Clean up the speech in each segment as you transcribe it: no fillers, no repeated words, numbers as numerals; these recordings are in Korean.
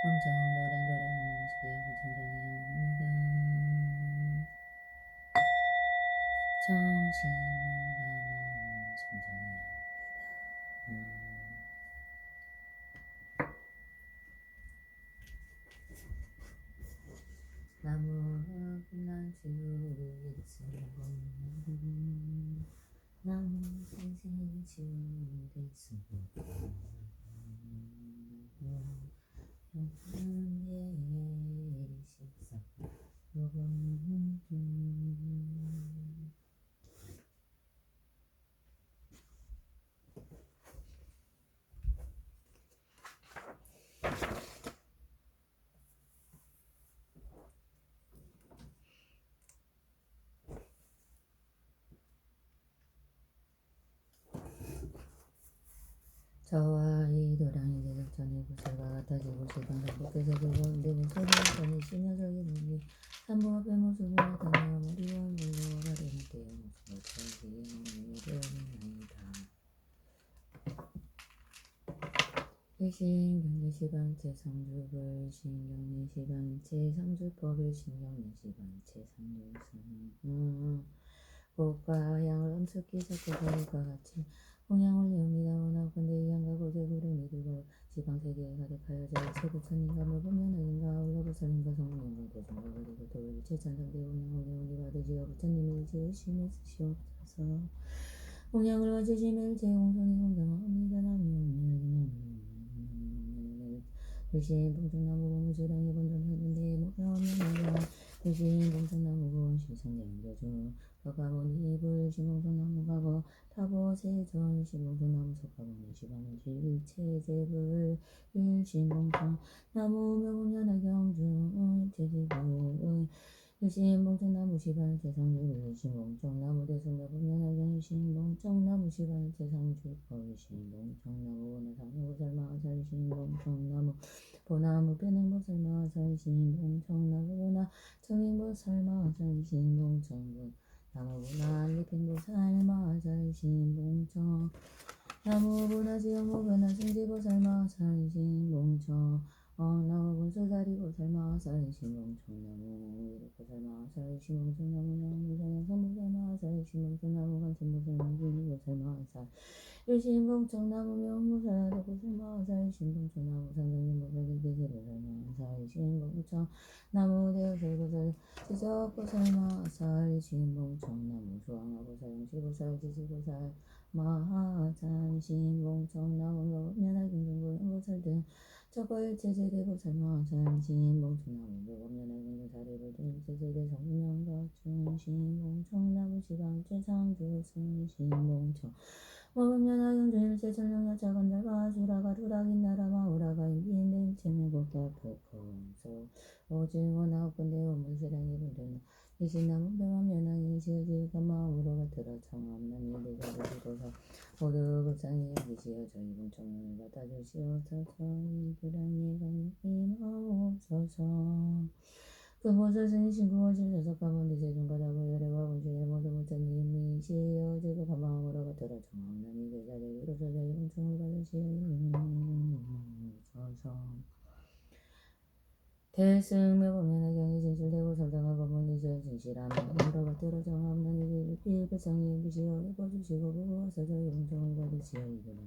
왕정 노랭노랭 소개하고 정정이옵니다. 정신과 마음 정정이옵니다. 나무 금난주 일승공 나무 생생주 일승공 저와 이 도량이 계속 전에 구슬과 같아지고 시간 반복해서 즐거운데 모습을 전해시며 저기 눈이 산모와 빼모습을 나타내어 머리와 물로 가리는 때에 모습을 저기에 몸이 되었나이다. 일신 경례시방체 상주불 신경례시방체 상주법을 신경례시방체 상주승 꽃과 향을 엄숙히 섞어서 물과 같이 공양을 내옵니다. 원하건대 이 향과 고대 구름이 두고 지방세계에 가득하여 저희 최부처님과 무분면하인가 올라부처님과 성령과 대중과 그리고 도일체 찬상대 공양을 내오니 받으시어 부처님의 일체의심을 쓰시옵소서. 공양을 받으시면 제공성이 공경합니다. 일신 봉숭나무 고무주량이 본전하는데 목표하면 일신 봉숭나무 고운 신성대응교주 가가모니 불신봉숭나무가고 타보세존 신봉숭나무 속가모니 시방지 일체제불 일신봉숭 나무 묘공연하경주 일체제불 일신봉숭나무 시방 재상주 일신봉숭나무 대승묘공연하경 일신봉숭나무 시방 재상주법 일신봉숭나무 원하상여보살마하사 일신봉숭나무 보나무 빼능보살마하사 일신봉숭나무 보나 청행보살마하사 일신봉숭 나무보나 리팽보살마하사 일신봉청 나무보나 지영보나 승지보살마하사 일신봉청 나무본소사리보살마하사 일신봉청 나무 이력보살마하사 일신봉청 나무 양무사양성보살마하사 일신봉청 나무 관천보살마주니보살마하사 일신봉청 나무 명보살하도보살마하사 일신봉청 나무 상정님보살기계제보살마하사 일신봉청 나무 대여설보살 지적보살마하사 일신봉청 나무 수왕하보살 영시보살 지지보살 마하사 일신봉청 나무 명면하경정보살 등 저거일체제대보살마하사 일신봉청 나무 명면하경정사리를 등 일체제대 성명과 중신봉청 나무 시방체상주승 신봉청 모금연하경정 일체천령야차건달과 수라가 두락인나라마 우라가 인비인된 체매곡다 푸푸원소 오징원하건대 원문세랑이 분전나 이신나무 병암연항이 지어지가마 우러가 들어 청암남이 내자를 들어서 모두 극상이 여기시어 저희 봉청을 받아주시옵소서. 이두량이 강림하옵소서. 금보살 스니신 구원실 저석가본디 제중가다고 열애와 본실의 모든 부처님이시여 제가 가마음으로 받들어 청암남이 내자를 들어서 저희 봉청을 받으시옵소서. 대승묘법면의 경이 진실되고 설정하고 문이지어 진실함 마음으로 받들어 정함나니 일불성이 여기시어 예뻐주시고 부부와서 저희 봉청을 받으시어 이들은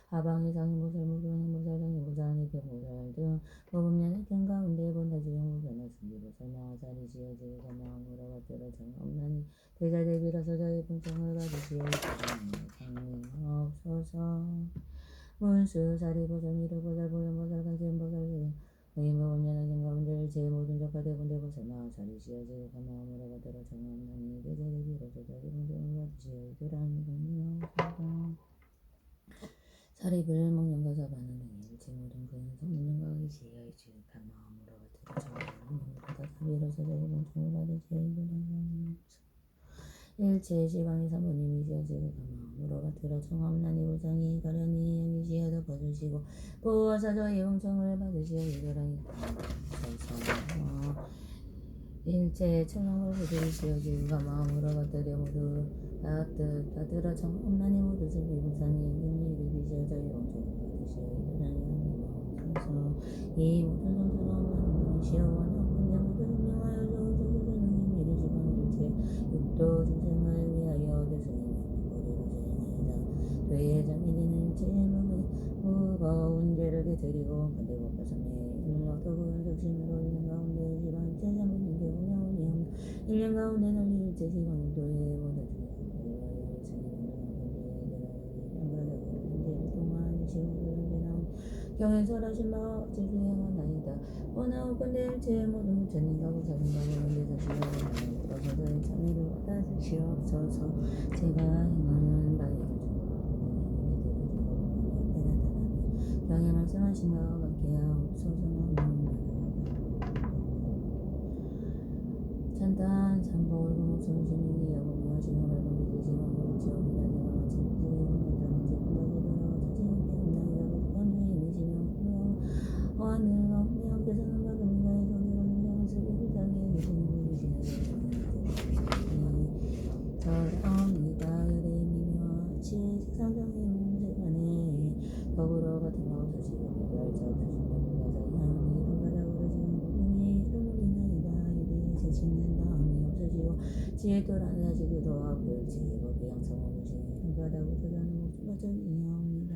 하방의 상인보살 무변행보살 장인보살 입회보살 등 모금면의 경 가운데 본다주영무변의 승기보살 마하살이시여 제가 마음으로 받들어 정함나니 대자대비라서 저희 봉청을 받으시어 이들은 강림하옵소서. 문수사리보살 미륵보살 보현보살 간센보살 의무법면하경 가운데 제 모든 적과 대본대보살 마하살이시여 제가 마음으로 받들어 정함나니 대자대비로서 저희 봉청을 받으시어 이들은 강림하옵소서. 사리불 목련과 사바는 등의 제 모든 그는 성문연과 의지여 이지극한 마음으로 받들어 정함나니 대자대비로서 저희 봉청을 받으시어 이들은 강림하옵소서. 일체 시방의 사모님이시여 제가 마음으로 받들어 정함나니 불상이 가련히 여기시어 덮어주시고 보호하사 저희 봉청을 받으시어 이들은 강림하옵소서. 일체 천왕을 부드리시어 제가 마음으로 받들어 모두 받들어 정함나니 모두 슬비 불상이 여기니 이르시어 저희 봉청을 받으시어 이들은 이 모든 성스러운 시험하는 군대 모든 명하여 조조조조는 미리 지방일체 육도 중생을 위하여 대승이 거리로 주행하여자 되장이 되는 일체 무거운 죄를 깨뜨리고 반대고 가슴에 일러 더군 적심으로 일년 가운데 지방 일체 잠든 게 오냐오니 일년 가운데 널리 일체 지방 육도에 보다 중요하여 현재를 동안 시험을 현재나온 경에설하신 바와 어찌 수행하나이다. 원하옵건대 일체 모든 부처님과 보살님과 모든 대사시여 불어서서의 참회를 받아주시옵소서. 제가 행하는 바에 경에 말씀하신 바와 같게 하옵소서. 찬탄 참보 얼굴 목숨 신이 여보며 신을 얼굴 믿으시 방법을 지옵니다. 내가 마치 무지개 혼했다는 지금까지 돌아와 자신의 없나이다. 건주에 있으시며 하늘 가운데 함께서는 받음인가의 소리로 능장을 쓰기 불쌍히 계시는 분이시네. 저라옵니다. 열의 미묘하치 세상정의 문세간에 더불어 같은 마음 소식을 비교할 자 없으신 분야사이 하나님 이런 가닥으로 지은 고등이 이름을 인하이다. 이래 세치는 다음이 없어지고 지혜도란 사직으로 하고 제법의 양성을 오시니 이런 가닥으로 저자는 목숨과 전이옵니다.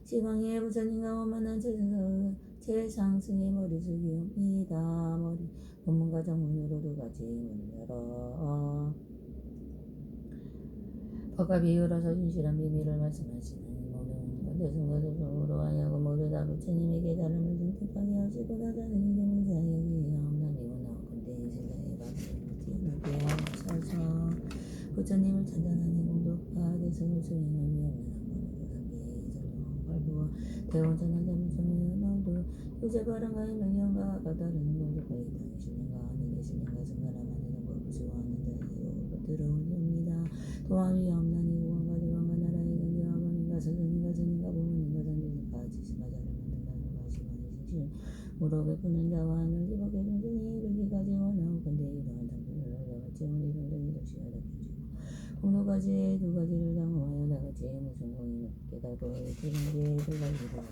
지방의 부처님과 원만한 최상승의 머리숙이옵니다. 머리 본문과 정문으로 두 가지 문을 열어 법과 비유로서 진실한 비밀을 말씀하시는 모든 건대승과 소송으로 하여고 모두 다 부처님에게 다름을 진득하게 하시고 다자는 이름을 사여기하옵나니 원하건대 세상의 법을 뛰어나게 하옵소서. 부처님을 찬양하니 공덕과 대승을 수행하며 발부와 대원전한 자물성의 나도 요새 바람과의 명령과 까다른 공덕과의 땅의 신령과 하늘의 신령과 승가람하는 정법을 수호하는 자의 들어올리옵니다. 도함이 없나니 우왕과 대왕과 나라의 경계와 범인과 선생님과 스님과 부모님과 선생님과 지식과 자를 만든다는 것이만이 진실 무릎에 푸는 자와 하늘 지복의 중생이 이르기까지 원하옵건대 이러한 당분을 올려같이 우리 동생이 적시하다 펴주고 공로까지 두 가지를 당하여 나같이 무슨 공이 깨달고 기능지에 들어가기로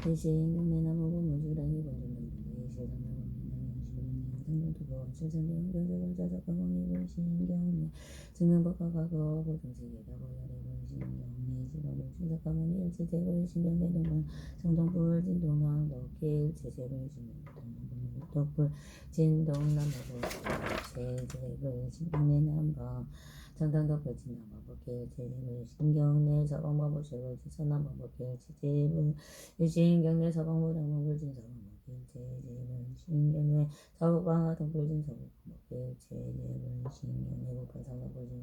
대신 동네나무고 무주랑이 본중당인데 세상나무 성경두고 실선경 경제를 자작과 공익을 신경내 증명법과 과거 고등세계가 보혈의 신경내 지방을 신작과 문의 일체제를 신경내 동안 성동불 진동남 덕길 제제를 신경내 덕불 진동남하고 제제를 신경내 남방 정당덕불 진남하복길 제제를 신경내 서방마법 제를 지선남하복길 제제를 일신경내 서방무 장목을 진서방목길 제제를 신경내 서북방아 동불진 서북방법길 제제를 신경내 북방상방불진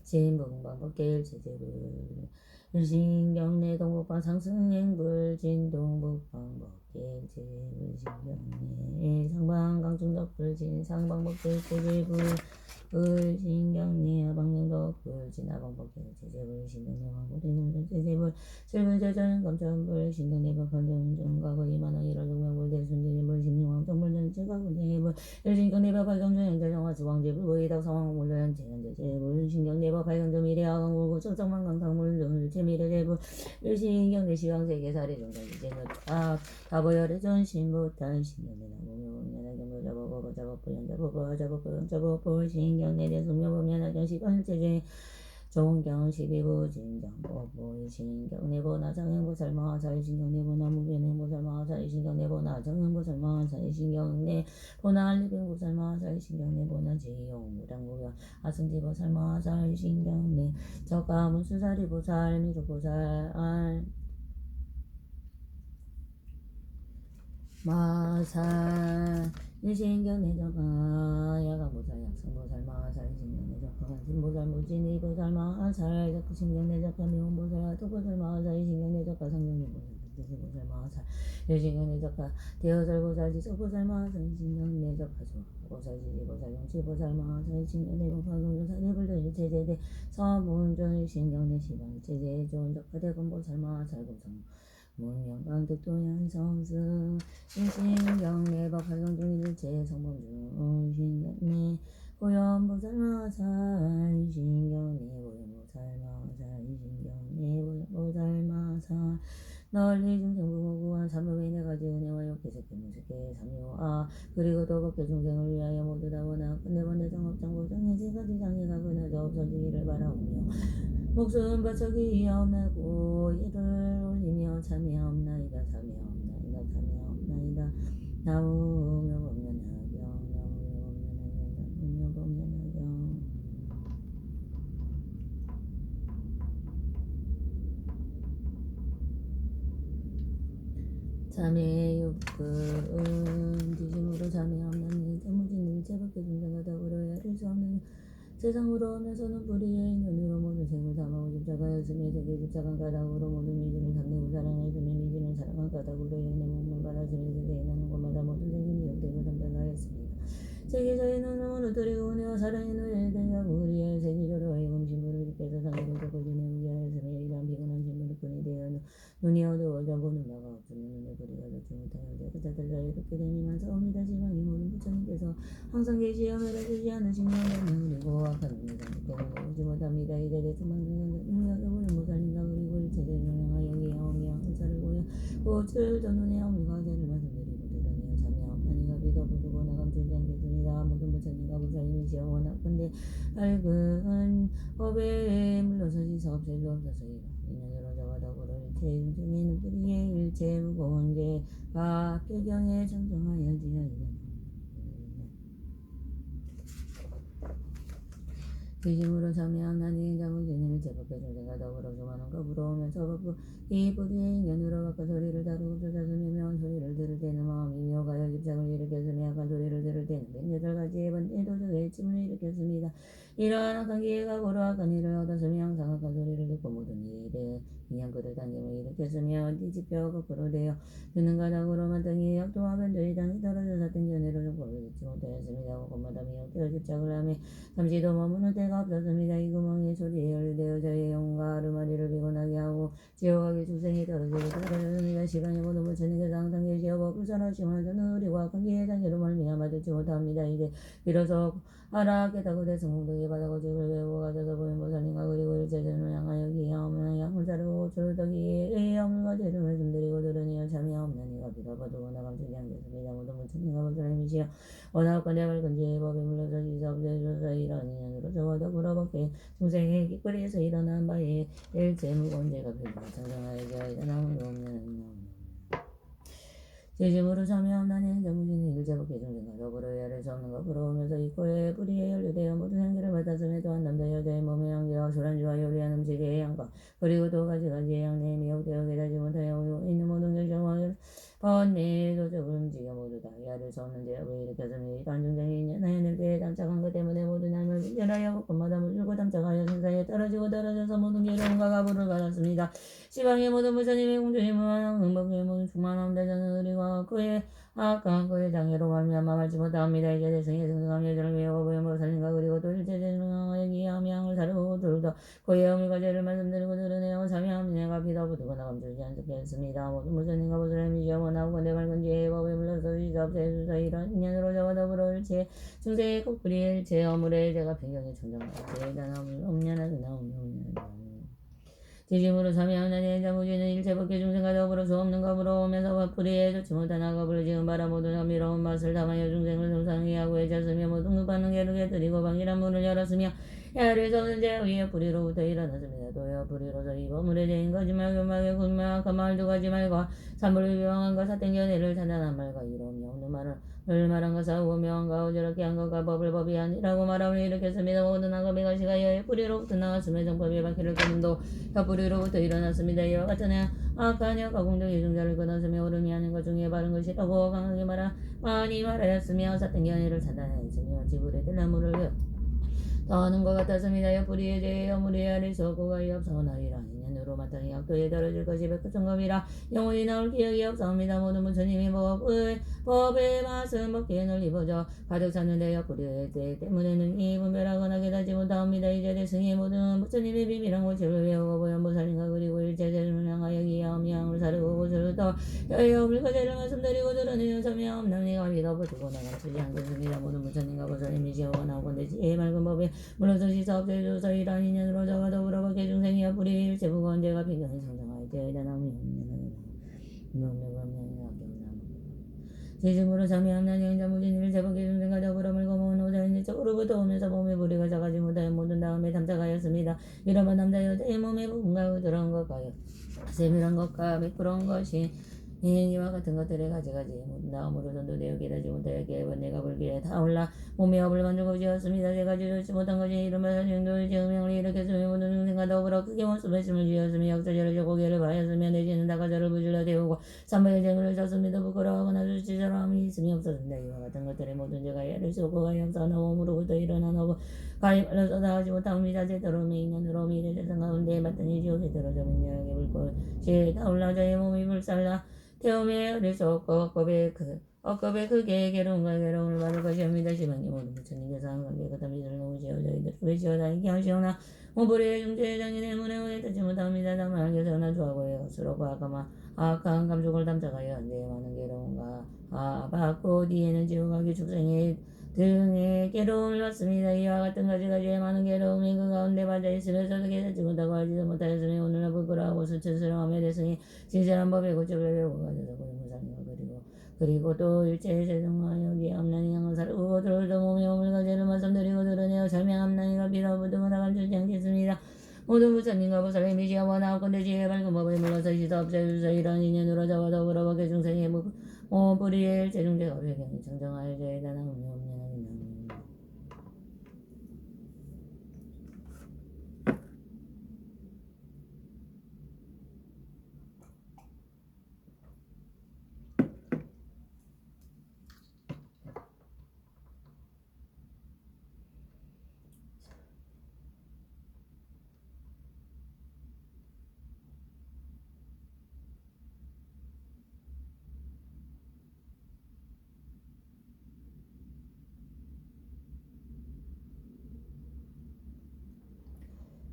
진북방법길 제제를 신경내 동북방 상승행불진 동북방법길 제제를 신경내 상방 강중덕불진 상방법길 제제불 신경내 방명덕불진 하방법길 제제불 신경내 왕고대군전 제제불 실불제전 검천불 신경내 박한정정가고 이만한 일월 동명불 대순진불 신명왕정불전 제가군행해불 일신경내바 발경전행자정화지 왕제불 의덕 상황물련 제현제제불 신경내바 발경점 미래하강물고 초정망강상물전 제미래제불 일신경내 시황세계사례 정전제제물 다보열의 전신부탄 신경내 나무묘 잡아보고 잡아보 연잡아보 잡아보 연잡아보 신경내 대승묘 연하경 시간제제 종경 12부 진정보부 신경내보나 장행보살마하사 신경내보나 무변행보살마하사 신경내보나 정행보살마하사 신경내보나 알리빙보살마하사 신경내보나 지용무당무변 아승지보살마하사 신경내 저가문수사리보살 미륵보살 마살 일신경내 저가 야가보살 약성보살 마살 신경내 저가 간신보살 무진이보살 마살 저가 신경내 저가 미용보살 토보살 마살 신경내 저가 성령이보살 대세보살 마살 일신경내 저가 대여살보살 지속보살 마살 신경내 저가 조보살 지지보살 용치보살 마살 신경내 공파동조살 해불도 일체제대 서문전 신경내 시방일체제 좋은 저가 대건보살 마살 공성 문명강득도양성승 일신경내법 활동중일체 성범중 신경내 고연보살마살 신경내 고연보살마살 신경내 널리 중생부모구한 삼범의 네 가지 은혜와 욕계색계 무색계 삼요아 그리고 또 법계 중생을 위하여 모두 다 원하 끝내번대 정업장보장의 세 가지 장애가 그나저 없어지기를 바라오며 목숨 바쳐기 없나고 이를 올리며 참여없나이다 참여없나이다 참여없나이다 나무며 법면하경 나무며 법면하경 자매의 욕구은 뒤짐으로 자매 없나니 태무지는 일체밖에 존재가 더불어야 할 수 없는 세상으로 오면서는 불의의 인연으로 모든 생을 담아오 집자가였으며 세계 집자간 까닭으로 모든 미진을 삼내고 사랑하였으며 미진을 사랑한 까닭으로 인해 몸을 받았으며 세계에 나는 곳마다 모든 생이 미혹되고 담당하였습니다. 세계자의 눈을 무너뜨리고 은혜와 사랑의 노예에 대하고 우리의 세계적으로 하여금 신부를 지켜서 상대를 적고 지내게 하였으며 이러한 피곤한 신부를 뿐이 되어 눈이 어두워져 보는 바가 없으며 눈에 불이 가졌지 못하여 그자들 사이에 이렇게 되니만 싸움이다 지방이 모든 부처님께서 항상 계시어 멸하시지 않으신 영광을 그리고 악한 의미가 때문에 오지 못합니다. 이제 대충만 능력을 보여 못살린가 그리고 일체를 명령하여 기하오며 한사를 보여 꽃을 저 눈에 어물과 죄를 말씀드리고 드러내어 참여하니가 비도 부두고 나감추지 않겠습니다. 모든 부처님과 부처님이시여 원하건대 밝은 법에 물러서시 사업체도 없어서이라 인연으로 저와 더불어 일체 중에는 뿌리의 일체 무거운 죄가 표경에 정정하여 지어이다. 뒤짐으로 참여하나니 자무진을 제법계 존재가 더불어 수많은 겁으로 오면서 이 뿌리의 인연으로 바꿔 소리를 다루고 쫓아서며 묘한 소리를 들을 때는 마음이 묘가여 집착을 일으켰으며 악한 소리를 들을 때는 108가지의 번째 도적의 침을 일으켰습니다. 이러한 악한 기회가 고로 악한 일을 얻었으며 항상 악한 소리를 듣고 모든 일에 인연그를 당김을 일으켰으며 뒤집혀 거꾸로 되어 듣는 가닥으로 마땅히 약도와 변조의 땅이 떨어져 샀던 견해로 정법을 듣지 못하였습니다. 곳마다 미혹되어 집착을 하며 잠시도 머무는 때가 없었습니다. 이 구멍의 소리에 연루되어 저의 영혼과 아르마리를 피곤하게 하고 지옥하게 중생이 떨어지고 떨어졌습니다. 시간이 모든 부처님께서 항상 계시어 법을 선하심을 저는 의리고 악한 기회의 단계로 말미암아 듣지 못합니다. 이제 비로소 알아 깨닫고 대승공덕이 바다고 죽을 배우고 가져서 보인 보살님과 그리고 일체전을 향하여 기하오며 양을 자르고 줄더기에 어물과 죄를 말씀드리고 들으니어 참여없나니가 비도버두고 나감추지 않겠습니다. 모든 부처님과 보살님이시여 원하건대 밝은 지혜의 법에 물러서 지사업제조사 이런 인연으로 저와 더불어 법계 중생의 기꺼리에서 일어난 바에 일체 무거운 죄가 표준을 정정하여 저희가 나무로 없는 제심으로 참여함나니 정무진이 일제법계 중생과 더불어 해야 수 없는 것 부러우면서 이 코에 뿌리에 연루되어 모든 향기를 맡았음에 또한 남자 여자의 몸의 향기와 술안주와 요리한 음식의 향과 그리고 또 가지가지의 향내에 미혹되어 깨닫지 못하여 있는 모든 결정과 번뇌 도적을 움직여 모두 다 헤아릴 수 없는 죄업을 일으켰으며 이러한 중생이 인연하였을 때에 담착한 것 때문에 모든 삶을 분별하여 곳마다 물들고 담착하여 생사에 떨어지고 떨어져서 모든 괴로움과 가부를 받았습니다. 시방의 모든 부처님의 공주의 무한한 응복의 모든 충만함 대전은 의리와 그의 악한 그의 장애로 말미암아 말지 못합니다. 이제 대승의 승승함 여전을 위하여 보현보 살림과 그리고 또 일체 대승하여 기하며 양을 다루고 둘도 그의 어물과 죄를 말씀드리고 들으내어 참여함 내가 비도 부두고 나감추지 않겠습니다. 모든 부처님과 보살님이시여 원하고 건대 밝은 지혜의 법에 물러서 시사업체수사 이런 인연으로 저와 더불어 일체 중생의 꼭뿌리 일체 어물의 죄가 변경에 천정하여 대단함을 엄연하게 나오며 뒤짐으로 참여하나니 자무지는 일체법계 중생과 더불어 수 없는 겁으로 오면서 불의에 좋지 못한 악업을 지은 바라 모든 어미로운 맛을 담하여 중생을 손상하게 하고 해쳤으며 모든 급하는 게르게 드리고 방이란 문을 열었으며 야를 서는 제 위에 불의로부터 일어났습니다. 또여 불의로서 이 법물에 대인 거짓말 교막에 군말 악한 말 두 가지 말과 산불을 비방한과 사땡견해를 찬단한 말과 이로움이 없는 말을 말한 것과 우명한가 어저렇게 한 것과 법을 법이 아니라고 말함을 일으켰습니다. 모든 악업의 가시가 여의 뿌리로부터 나왔으며 정법의 바퀴를 끊음도 혀뿌리로부터 일어났습니다. 이와 같은 악한 혀가 공덕의 중자를 끊었으며 옳음이 아닌 것 중에 바른 것이라고 강하게 많이 말하였으며 사땡견해를 찬단하였으며 지불에 들나무를 더하는 것 같았습니다. 옆뿌리에 대해 어물이 아릴 수 없고 가히 없사오나리라. 인연으로 마땅히 악도에 떨어질 것이 백구천겁이라. 영원히 나올 기억이 없사옵니다. 모든 부처님이 법의 맛은 먹기에 널리 퍼져 가득 찼는데 옆뿌리의 때 때문에는 이 분별하거나 깨닫지 못하옵니다. 이제 대승의 모든 부처님의 비밀한 고치를 외우고 보현보살님과 그리고 일체제를 향하여 기하오며 양을 사르고 고수를 더 여여 어물과 죄를 말씀드리고 들으니 참여없나니가 믿어 버티고 나감추지 않겠습니다. 모든 부처님과 보살님이시여 원하건대 지혜의 맑은 법에 물러서 시사업체조사 이러한 인연으로 저와 더불어 법계 중생이여 불의 일체 무거운 죄가 빈경히 성장하여 되어야 나무니 지중으로 참여함난 여인자 무진이를 제복의 중생과 더불어 물고 모은 오자인지 쪽으로부터 오면서 몸에 부리가 작아지 못하여 모든 다음에 담작하였습니다. 이러면 남자 여자의 몸에 부분과 부드러운 것과 세밀한 것과 미끄러운 것이 이와 같은 것들의 가지가지 모든 다음으로 전도되어 기다지 못하여 깨번 내가 불길에 타올라 몸에 업을 만들고 지었습니다. 제가 지었지 못한 것이 이름을 정도의 증명을 일으켰으며 모든 중생과 더불어 크게 모습의 심을 지었으며 역사절을 고개를 바였으며 내지는 다가 저를 부질러 대우고 삼바의 쟁을 졌습니다. 부끄러워하거나 수치스러움이 있음이 없었습니다. 이와 같은 것들의 모든 죄가 예를 쏟고 가히 없사나 몸으로부터 일어난 업을 가히 말로서 다하지 못합니다. 제대로움이 인연으로 미래 세상 가운데 맞더니 지옥에 떨어져 맹렬하게 불꽃이 타올라 저의 몸이 불살라 태움의 어릴 수 없고 억겁에 크게 괴로움과 괴로움을 받을 것이옵니다. 시방님 모든 부처님께서 항상 깨끗한 빛을 놓으시어 저희들을 외치어 다니게 하시오나 모불의 중죄의 장인의 문에 오해 듣지 못합니다. 다만 알게서나 주하고의 것으로 악한 감촉을 담작하여 내 많은 괴로움과 받고 뒤에는 지옥하기 축생의 등의 괴로움을 받습니다. 이와 같은 가지가지의 많은 괴로움이 그 가운데 받아있으면서도 깨닫지 못하고 알지도 못하였으니 오늘날 부끄러워하고 수치스러움에 대해서니 진실한 법의 고집을 배우고 가져서 고무상이고 그리고 또 일체의 세상과 여기에 암난이 향을 살고 들어도 몸에 오물 가지를 말씀드리고 드러내어 설명암난이가 빌어부등을 나감주지 않겠습니다. 모든 부처님과 보살님이시여 원하옵건대 지혜의 밝은 법을 물러서 시사업자유서 이런 인연으로 저와 더불어 법의 중생의 뿌리의 일체중재가 배경이 정정하여 저에 대한 없냐나니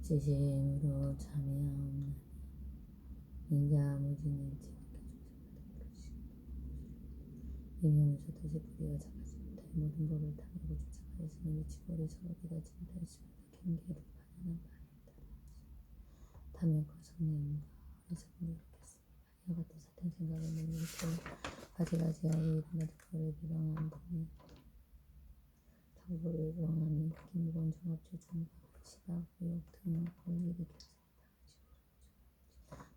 지심으로 참여하옵나니 인자 무진의 이명에서 다시 뿌리가 작아지 못하여 모든 법을 탐하고 쫓아가였으니 미치고 어리석어 깨닫지 못하였습니다. 경계를 반연한 바에 따라 탐욕과 성내음과 어리석음을 일으켰습니다. 이와 같은 사탄 생각을 내리고 가지가지하게 일어나도 그를 비방한 분이 당부를 조항하니 김무건 종합주 중과 시각 의욕 등을 일으켰습니다.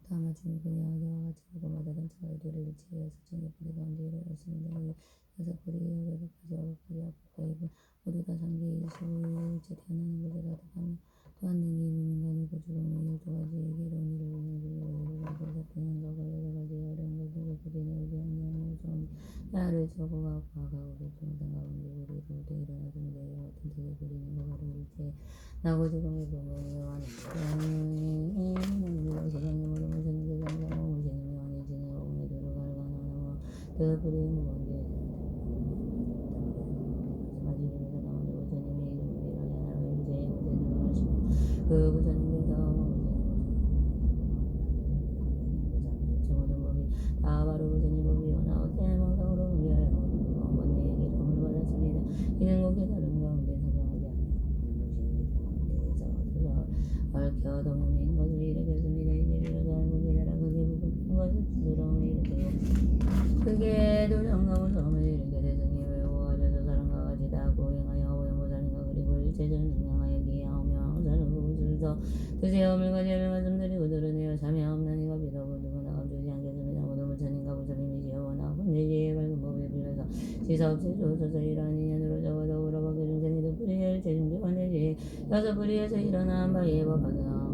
다만 중국은 야기와 같이 그거마다 단체가 의도를 일치하여 설정의 뿌리 가운데 이르렀습니다. 이 여섯 뿌리의 여덟 가지 앞과 입은 모두 다 상계의 25일 일체 태어나는 것을 가득하며 또한 능히 있는 인간이고 죽음의 12가지의 괴로운 일을 인하여 사탄한 것과 여러 가지의 어려운 것을 뿌리는 의지한 양을 좀 야를 저고 과거를 중생 가운데 우리로 되 일어나줍니다. 이와 같은 뜻의 뿌리는 바로 일체 나고 죽음의 근본이 요하는 세상의 모든 무슨 세상과 무슨 명이 지내고 오늘 들어갈가나 그 뿌리의 무건지 마지막에서 나오는 부처님의 이름을 일어나는 일제의 무대들을 하시며 그 부처님께서 모든 법이 다 바로 부처님 법이오나 대망상으로 위하여 모든 내 기름을 받았습니다. 이는 곡의 다른 가운데 성장하지 않냐고 얽혀 동음인 것을 일으켰습니다. 이제를 알고 깨달아 그게 부끄러운 것을 부끄러움을 일으키고 그게 도정감을 소음을 일으켜 대승이 외워가져서 사람과 같이 다 고행하여 오염보살인가 그리고 일체전 증량하여 기하오며 항사는 그것을 더 드세요. 물과제를 말씀드리고 드러내어 참여없나니가 비도부두고 나감주지 않겠습니다. 모든 부처님과 부처님이시여 원하고 내지의 밝은 법에 빌려서 시사없이 주소서 이러한 인연으로 저와 더불어 법의 중생이도 뿌리의 일체중재가 내지 여섯 뿌리에서 일어난 바의 법하나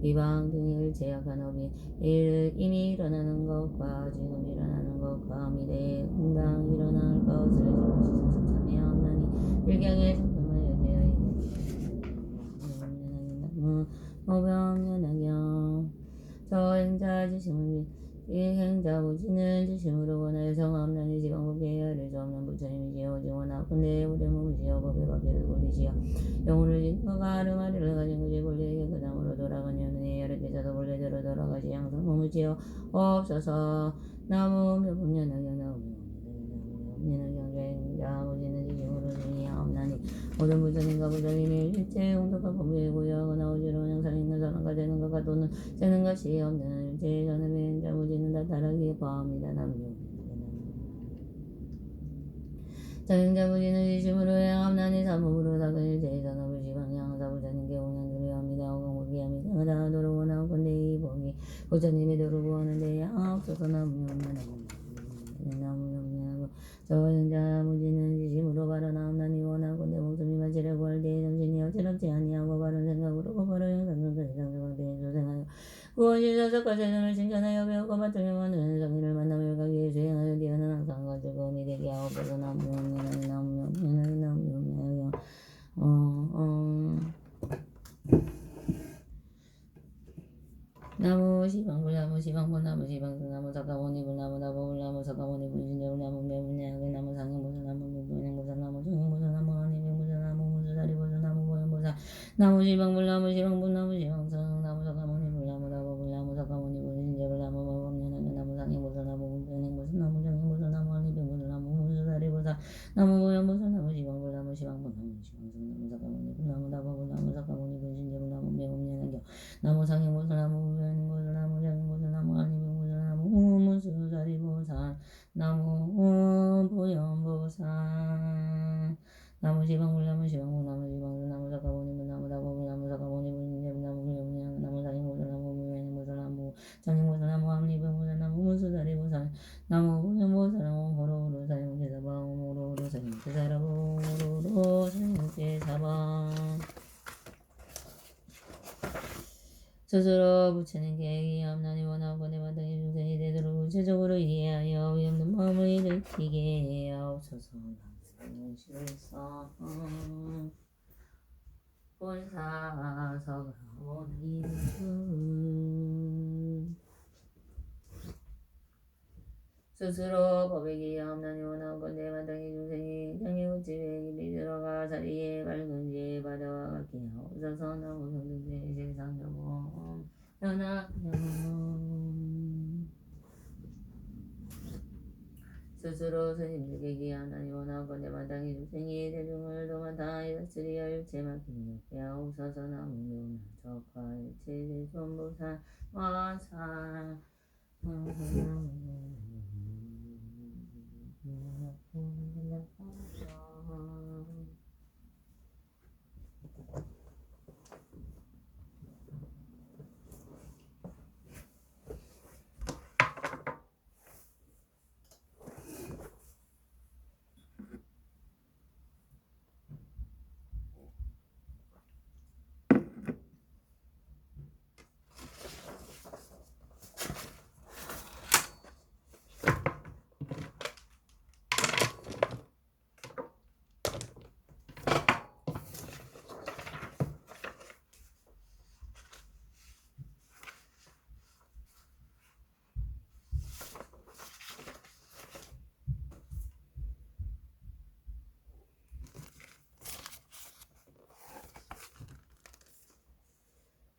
비방 등의 제약한 업이 이미 일어나는 것과 지금 일어나는 것과 미래에 응당 일어날 것을 지금 시사서 참여하옵나니 일경에 정성하여 제하이는 오병연하경 저 행자 지심은 이 행자 무지는 지심으로 원하여 성함나니 지방법계 헤아릴 수 없는 부처님이시여 오직 원하건대 우리 몸이시여 법의 밖에를 돌리시어 영혼을 진거가 아름아리를 가진 그지 본래에게 그 다음으로 돌아가냐는 여러 개자도 본래대로 돌아가시 항상 머무지어 없어서 나무 묘법연하경 나무 묘법연하경 행자 무지는 지심으로 중이하옵나니 모든 부처님과 부처님의 일체 용도가 범위이고요. 하거나 오지로 영상 있는 사람과 되는 것과 또는 되는 것이 없는 일체 전음의 자무지는 다 따르기에 포함합니다. 남용 자행자부지는 지심으로 행함나니 삼음으로 사근일 제전업을 지방향 사부자님께 공양드려 합니다. 오공복이 합니다. 하다 도로 원하고 건데 이 복이 부처님이 도로고 하는데 없어서 나무용면하고 나무용면하고 저행자무지는 지심으로 발언함나니 원하고 건데 목숨이 마치려고 할 때에 정신이 어지럽지 아니하고 바른 생각으로 바로 영상성까지 상승하되 조생하여 구원시사석과 세상을 칭찬하여 배우고 바통령하는 성인을 만나며 가기에 수행하여 뒤에는 항상 가지고 미래기 아홉에서 나무용면하여 나무 시방불 나무 시방불 나무 시방승 나무 사카모니불 나무 다보불 나무 사카모니불 신재불 나무 매불야그 나무 상행보살 나무 무병행보살 나무 중행보살 나무 아니병보살 나무 무수다리보살 나무 보현보살 나무 시방불 나무 시방불 나무 시방승 나무 사카모니불 나무 다보불 나무 사카모니불 신재불 나무 매불야그 나무 상행보살 나무 무병행보살 나무 중행보살 나무 아니병보살 나무 무수다리보살 나무 보현보살 나무 시방불 나무 시방불 나무 시방승 나무 사카모니불 나무 다보불 나무 사카모니불 신재불 나무 매불야그 나무 상행보살 나무 무변행보살 나무 장행보살 나무 아니병보살 나무 무수자리보살 나무 보현보살 나무 지방불 나무 시방불 나무 지방불 나무 사카모니불 나무 다보불 나무 사카모니불 신재불 나무 무변행 나무 상행보살 나무 무변행보살 나무 장행보살 나무 아니병보살 나무 무수자리보살 나무 보현보살 나무 호로호로 사용제사방 호로호로 사용제사라고 호로호로 사용제사방 스스로 부처님께 이해함나니 원하고 내 마땅히 중생이 되도록 구체적으로 이해하여 위없는 마음을 일으키게 하옵소서. 실성 본사서가 원리는 스스로 법에게 이해함나니 원하고 내 마땅히 중생이 장애우집에 깊이 들어가 자리에 밝은지 바다와 같게 하옵소서. 나무 성등제 세상여보 연합령 스스로 스님들에게 이해하나니 원하고 내 마땅히 중생이 대중을 도마다 이랬으리여 일체 맡기니 하옵소서. 나무묘나 적화 일체 대존보살 와살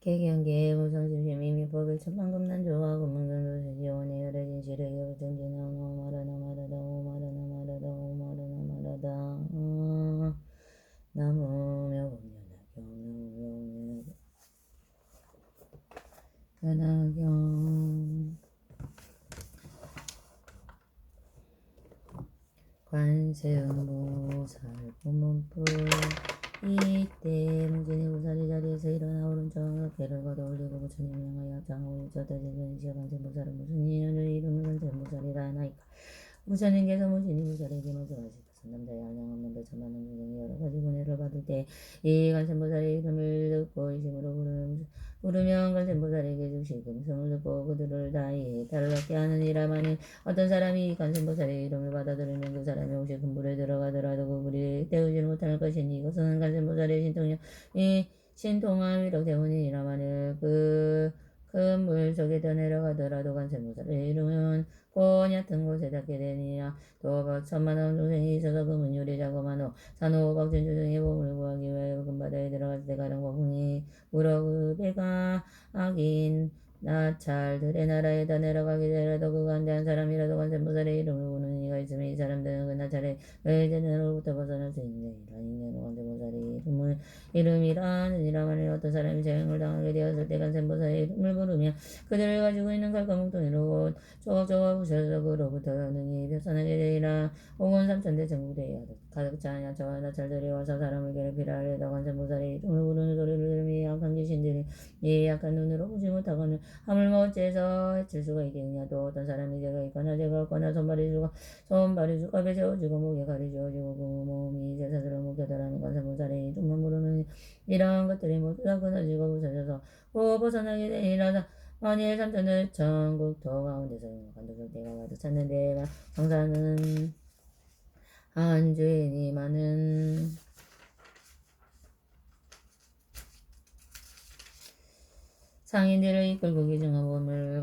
개경계 무성심심이 미법을 천만금난 조하고 문경도세지원에 열애진 시력에 부정진아 오마라나 마라다 오마라나 마라다 오마라나 마라다 나무 묘금연하경 연하경 관세음보살 본문불 이때 무진이 보살이 자리에서 일어나 오른쪽 어깨를 걷어 올리고 부처님을 향하여 장하고 저다지는 지어간세 보살은 무슨 인연을 이루는 간세보살이라 하나이까. 부처님께서 무진이 보살에게 먼저 하시다. 선남자의 한량 없는 데 천만한 중생이 여러 가지 고뇌를 받을 때 이 간세보살의 이름을 듣고 이심으로 부르면 간세보살에게 즉시 금성을 듣고 그들을 다 이해 따르게 하느니라마는 어떤 사람이 간세보살의 이름을 받아들이면 그 사람이 혹시 금불에 들어가더라도 그 불이 때우지 못할 것이니 이것은 간세보살의 신통함이로 때문이라마는 그 큰 물 속에 떠내려가더라도 간세보살의 이름은 곧 얕은 곳에 닿게 되니라. 또 천만원 중생이 있어서 금은 요리자고만 후 산후 박진 중생의 몸을 구하기 위하여 금바다에 들어갈 때 가령 거궁이 물어 그 배가 악인 나찰들의 나라에다 내려가게 되라도 그 관대한 사람이라도 관세무살의 이름을 부르는 이가 있으면 이 사람들은 그 나찰의 외제자로부터 벗어날 수 있는데 이란 인간은 관세무살의 이름이라느니라. 만일 어떤 사람이 재앙을 당하게 되었을 때 관세무살의 이름을 부르며 그들을 가지고 있는 칼과 몽둥이로 조각조각 부셔서 그로부터 능히 벗어나게 되리라. 온 삼천대 전국대에 가득 찬 야처와 나찰들이 와서 사람을 괴롭히라 하려다 관세무살의 이름을 부르는 소리를 들으며 약한 귀신들이 이 약한 눈으로 보지 못하거늘 하물며 어째서 해칠 수가 있겠느냐. 또 어떤 사람이 죄가 있거나 죄가 없거나 손발이 죽갑에 세워지고 목에 칼이 쥐어지고 그 몸이 제사스러운 목에달하는 관세무살의 이름만 부르는 이러한 것들이 모두 다 끊어지고 부서져서 곧 벗어나게 되리라. 만일 삼천을 전국도 가운데서 관도적 때가 가득 찼는데 장사는 한 주인이 많은 상인들을 이끌고 기중한 몸을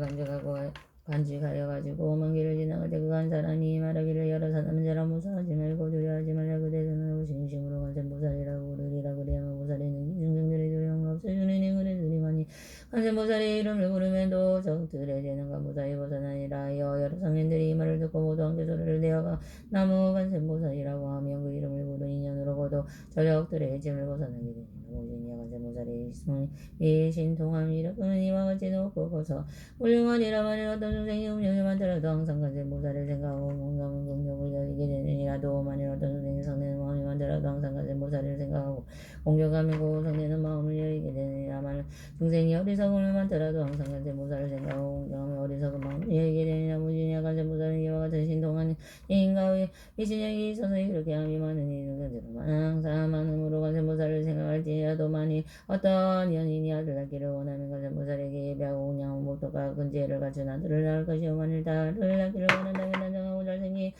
간직하여 가지고 먼 길을 지나갈 때 그 한 사람이 말하기를 여러 사람은 저라 무서워하지 말고 두려워하지 말라. 그대는 오신심으로 관세무살이라고 부르리라. 그리하면 무살이는 기중생들의 두려움을 없애주느니 그들이 많이 관세무살의 이름을 부르면 도적들의 재능과 무사히 벗어나니라. 여러 상인들이 이 말을 듣고 모두 함께 소리를 내어가 나무 관세무살이라고 하며 그 이름을 부르 인연으로 고도 저적들의 짐을 벗어나게 되니라. 오직 이와 관세무살의 있음은 이 신통함이라. 그는 이와 같이 높고 커서 훌륭하니라. 만일 어떤 선생이 음력이 많더라도 항상 관세무살을 생각하고 건강한 공격을 여기게 되느니라. 또 만일 어떤 선생이 성내는 마음이 많더라도 항상 관세무살을 생각하고 공격하며 그 성내는 마음을 여기게 되느니라. 만일 중생이 어리석음을 많더라도 항상 관세무살을 생각하고 공격하며 어리석은 마음을 여기게 되느니라. 무진이와 관세무살은 이와 같은 신통한 인가의 미신력이 있어서 이렇게 함이 많으니 능선대로만 항상 많음으로 관세무살을 생각할지라도 만일 어떤 연인이 아들 낳기를 원하면 관세무살에게 예배하고 공양하고 목도가 근지혜를 갖춘 아들을 낳을 것이요. 만일 딸을 낳기를 원한다면 단정하고 잘생긴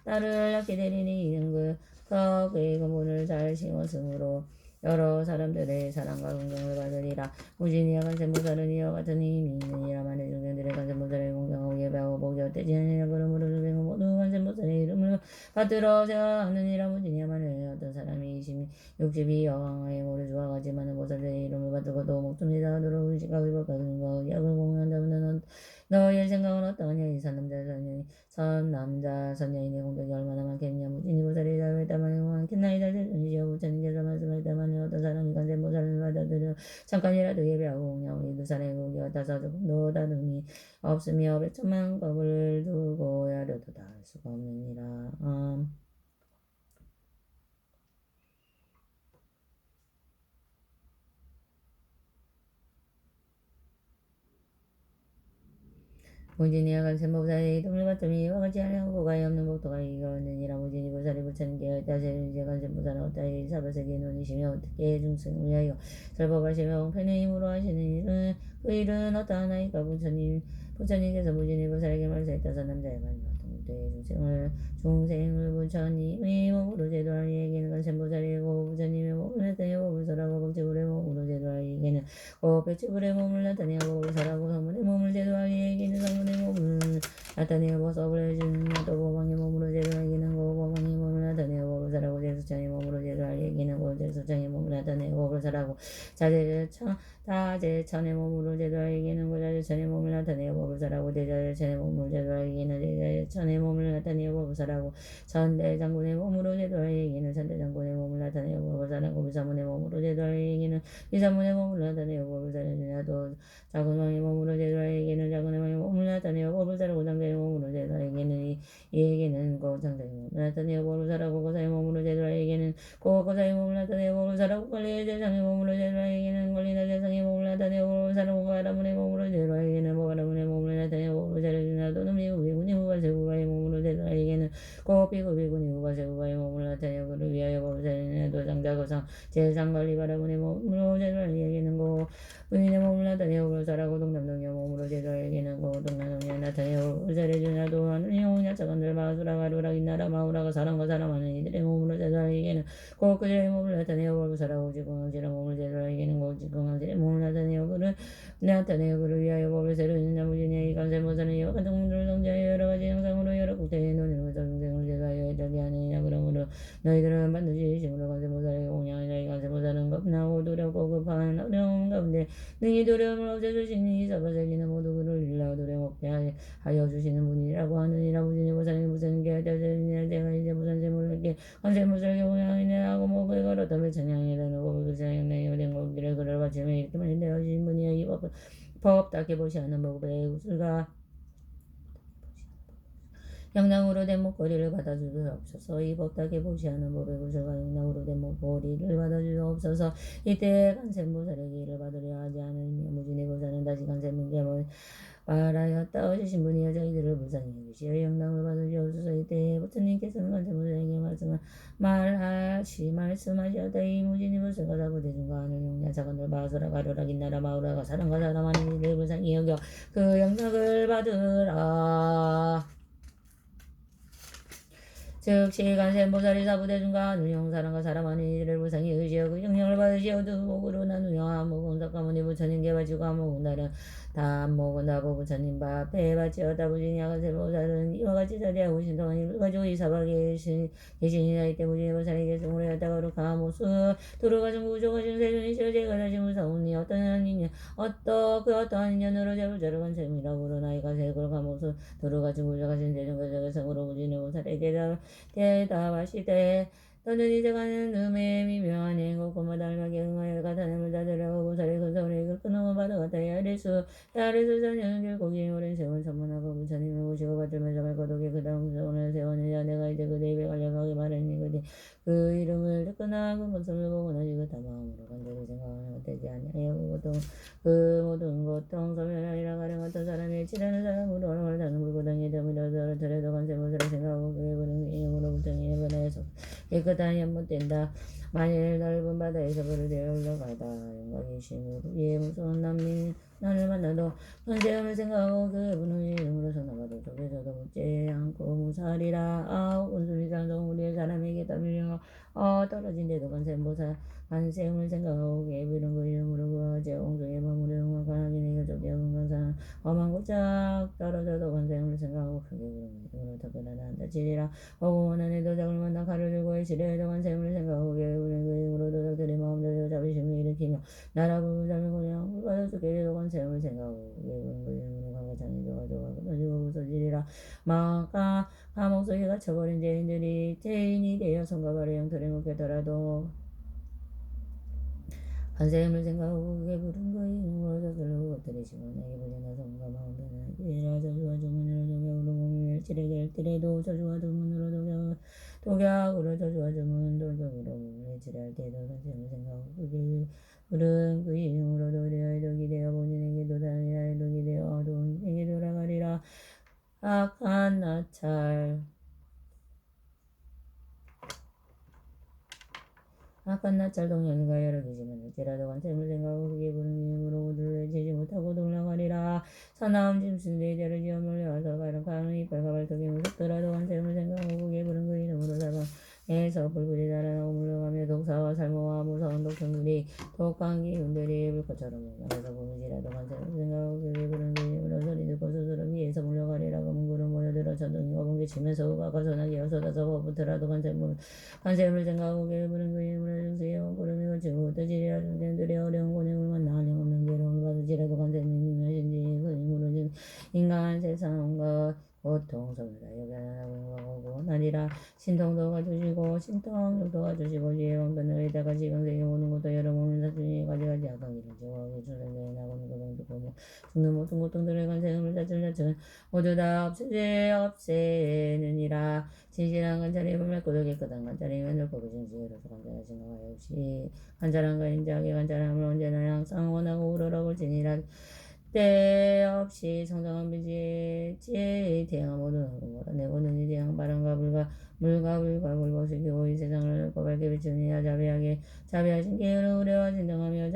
딸을 낳게 되리니 이는 그의 근본을 잘 심었으므로 여러 사람들의 사랑과 공경을 받으리라. 무진이와 관세무살은 이와 같은 힘이 있느니라. 만일 중생들의 관세무살을 공경하고 예배하고 복이 어때지느니라. 그러므로 중생은 모두 관세무살의 이름을 받들어 생각하느니라. 무진이야 만일 어떤 사람이 60이 여왕의 모를 좋아하지만 보살의 이름을 받들고도 목숨이 다하도록 의식하고 의복하는가 의약을 공유한다면 너의 생각은 어떠하냐. 이 선남자 선여인의 공덕이 얼마나 많겠냐. 무진이 보살이 다했다만 많겠나이다. 대전이시여 부처님께서 말씀하셨다만 어떤 사람이 관세무살을 받아들여 잠깐이라도 예배하고 공양하고 이 두 사람의 공기 같아서 조금도 다름이 없으며 백천만 겁을 두고 야려도 다 할 수가 없느니라. 무진이와 관세무살의 이름을 받들며 이와 같이 하려고 고가에 없는 복도가 이거느니라. 무진이 보살이 부처님께 어떠하시는 이제 관세무살은 어떠하이 사바세계의 논이시며 어떻게 중생을 위하여 설법하시며 공편의 힘으로 하시는 일은 그 일은 어떠하나이까. 부처님께서 무진이 보살에게 말씀했다. 선남자의 말과 중생을 부처님의 몸으로 제도할 이에게는 관세무살이고 부처님의 몸을 나타내고 불설하고 법지불의 몸으로 제도할 이에게는 백지불의 몸을 나타내고 불설하고 성문의 몸을 제도할 이에게는 성문의 몸을 나타내고 수업을 해주는 또 보방의 몸으로 제도할 이에게는 보방의 몸을 나타내고 불설하고 제수창의 몸으로 제도할 이에게는 제수창의 몸을 나타내고 불설하고 다제천의 몸으로 제도할 이에게는 자제천의 몸을 나타내고 불설하고 대자제천의 몸으로 제도할 이에게는 대자제천의 몸을 나타내고 불설하고 천대장군의 몸으로 제도할 이에게는 천대장군의 몸을 나타내고 불설하고 비사문의 몸으로 제도할 이에게는 비사문의 몸을 나타내고 불설하고 자군왕의 몸으로 제도할 이에게는 자군왕의 몸을 나타내고 불설하고 장자의 몸으로 제도할 이에게는 이에게는 고장자의 몸을 나타내고 불설하고 고사의 몸으로 제도할 이에게는 고사의 몸을 나타내고 불설하고 관리의 대상의 몸으로 제도할 이에게는 관리나 대상의 몸을 나타내고 불설하고 가라문의 몸으로 제도할 이에게는 가라문의 몸을 나타내고 불설하고 또는 미국이군이 후가세구가의 몸으로 제도할 이에게는 비구비군이 후가세구가의 몸을 나타내고 그를 위하여 불설하고 도장자고상 제상관리 바라문의 몸으로 제도할 이에게는 부인의 몸을 나타내고 불설하고 동남동의 몸으로 제도할 이에게는 동남동의 나타내고 불설해주나도 하는 영혼야 차관들 마수라 가루라 인나라 마우라가 사람과 사람하는 이들의 몸으로 제도할 이에게는 그들의 몸을 나타내고 불설하고 지공항질의 몸을 제도할 이에게는 지공항질의 몸을 나타내고 그를 위하여 법을 새로 있는 나무진의 관세무살은 이와 같은 공들을 성지하여 여러 가지 형상으로 여러 국대의 논의로 중생을 제도하여 해적이 아니냐. 그러므로 너희들은 반드시 심으로 관세무살에게 공양하여 이 관세무살은 겁나고 두렵고 급한 어려움 가운데 능히 두려움을 없애주시니 서버세기는 모두 그를 일러 두려움 없게 하여 주시는 분이라고 하느니라. 무진이 보살님 무슨 게 되시니라. 제가 이제 무슨 재물을 관세 무술 경향이라고 목을 걸었다며 청량이라는 고백을 생각내어 된 고기를 그를 바치며 이렇게 말되어주신 분이여 이 법답게 보시하는 법의 우술과 영랑으로 된 목걸이를 받아주옵소서. 이 법답게 보시하는 법의 구슬과 영랑으로 된 목걸이를 받아주옵소서. 이때 간센보살에게 이를 받으려 하지 않으며 무진의 보살은 다시 간센문계를 말하였다. 어주신 분이여 저희들을 불쌍히 여기시어 영랑을 받으시옵소서. 이때 부처님께서는 간센보살에게 말씀하셨다. 이 무진의 보살과 다부대중과 하늘 용야 사관들 바소라 가로라 긴나라 마우라가 사람과 사람 하는 이들을 불쌍히 여겨 그 영락을 받으라. 즉 시간센보살이 사부대중과 누령 사람과 사람 아닌 이들을 불쌍히 의지하고 그 영령을 받으시어 두목으로 나누여 한목은 석가모니 부처님께 바치고 한목은 다른 한목은 다보 부처님 앞에 바치어 다부진이 아간센보살은 이와 같이 자리하고 신통한 일을 가지고 이 사박에 계시니라. 이때 무진의 보살이 계승을 하였다가 거룩한 모습 두루가 중구조가 중세존이 제가 다시 무사오니 어떠한 인연으로 제불자를 간셈이라고 그러나이가 거룩한 모습 두루가 중구조가 중세존 성으로 무진의 보살에게 대답하시되 너는 이제 가는 음의 미묘한 행고 고마다 알마게 응하여 가다남을 다들라고 보살의 근성을 이끌 끊어고 받아갔다. 야리수 선연길 고기 오랜 세월 선문하고 부처님을 모시고 받들면서 갈거독에 그 다음 근성을 세우느냐. 내가 이제 그대 입에 관련하게 말했니 그대 그 이름을 듣거나 그 모습을 보거나 이것다 마음으로 간절히 생각하는 것 되지 아니하여 그 모든 고통 소멸하리라. 가령 어떤 사람이 치려는 사람으로 얼마나 다는 물고등이에 점이라서 저래도 간세모살을 생각하고 그에 부른 이름으로 부처님의 변화에서 깨끗한 연못된다. 만일 넓은 바다에서 불을 되어 올라가다 영광이심으로 위에 무서운 난을 만나도 건세음을 생각하고 그 분의 이름으로서 나가도 속에서도 묻지 않고 무사하리라. 온순히 산성 우리의 사람에게 떠밀려 떨어진데도 간세음을 생각하고 그의 부른 그 이름으로 그 제옹중에 머무르 응원하게 내가 좁게 건강상 엄한 고짝 떨어져도 간세음을 생각하고 크게 부른 그 이름으로 덕분에 한다지리라. 어구원한 해도 작을 만나 칼을 들고 지뢰에도 간세음을 생각하고 그의 부른 그 이름으로 도적들이 마음대로 잡으심을 일으키며 나라 부부자를 그냥 물받아 죽게 되도 간세음을 생각하고 그의 부른 그 이름으로 가가 장이 좋아져가 끊어지고 부서지리라. 감옥 속에 갇혀버린 죄인이 되어 손과 발의 형틀에 묶였더라도 간세음을 생각하고 그게 부른 그 이름으로 저절로 것들이시고 내게 불려나 손과 마음대로 이라. 저주와 주문으로 독약으로 몸을 멸치게 될지라도 저주와 주문으로 독약으로 저주와 주문 도적으로 몸을 멸치게 할 때도 간세음을 생각하고 그게 부른 그 이름으로 도리어의 독이 되어 본인에게도 다른 나의 독이 되어 어두운 인에게 돌아가리라. 악한 나찰 동영이가 여러 계시면 일지라도 간셈을 생각하고 그게 부른 이름으로 모두를 외치지 못하고 동랑하리라. 사나움 짐승들이 죄를 지어 몰려와서 가는 이빨과 발톱이 무섭더라도 간셈을 생각하고 그게 부른 그 이름으로 사방에서 불불이 달아나고 물러가며 독사와 살모와 무서운 독성들이 독한 기운들이 불꽃처럼 올라가서 보는지라도 간셈을 생각하고 그게 부른 그 이름으로 소리 듣고 스스로 위에서 물러가리라. 검은 구름 모여들어 천둥이가 번개치면서 우가가 소나기가 쏟아서 버붙더라도 간셈을 생각하고 그게 부른 그 이름으로 중세의 구름이 거치고 떠지리라. 중생들의 어려운 고뇌를 만나 한량없는 괴로움을 받으시라도 간셈이 미묘하신지 그 이름으로 인간 세상 온갖 고통 소멸하여 변화하고 행복하고 나리라. 신통도가 주시고 신통력도가 주시고 지혜 왕변을 이다가 지금생에 오는 것도 여러 몸을 사주니 가지가지 악한 길을 지워하게 주는데 나고는 고통 듣고 죽는 모든 고통들을 간셈을 자천 모두 다 없애느니라. 진실한 간절히 맑고도 깨끗한 간절히 면적고 진실로서 간절하신 것 역시 간절함과 인자하게 간절함을 언제나 항상 원하고 우러러볼지니라. 때없이 성장한 지혜의 대항 모든 흥고라. 내고는 이 대항 바람과 물과 굴보시기고 이 세상을 넓고 밝게 비추니라. 자비하신 계율을 우려와 진정하며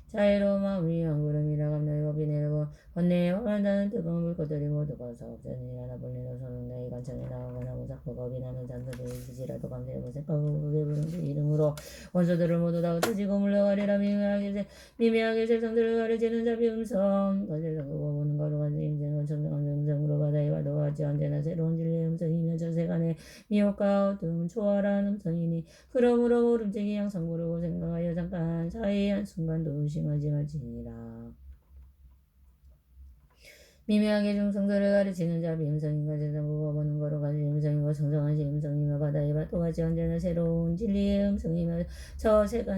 자애로운 마음이 한 구름이라. 감나의 법이 내리고 번뇌에 혼란하는 뜨거운 물고들이 모두가 사업자니 하나 볼리로 서는 나의 관청에 나가거나 무작고 겁이 나는 잔소리를 지지라도 감대하고 생각하고 그게 부른 그 이름으로 원소들을 모두 다 흩어지고 물러가리라. 미묘하게 세상들을 가르치는 자비 음성 거제를 그거 보는 거로 가지 인생은 음성으로 바다에 와도 같이 언제나 새로운 진리의 음성이며 저 세간의 미혹과 어두움 초월한 음성이니 그러므로 모름지기 항상 부르고 생각하여 잠깐 사이의 한순간도 의심하지 말지니라. 미묘하게 중성들을 가르치는 자비 음성인가 세상 그거 보는 거로 가지 음성이고 성성하신 음성이며 바다의 바토같이 언제나 새로운 진리의 음성이며 저 세간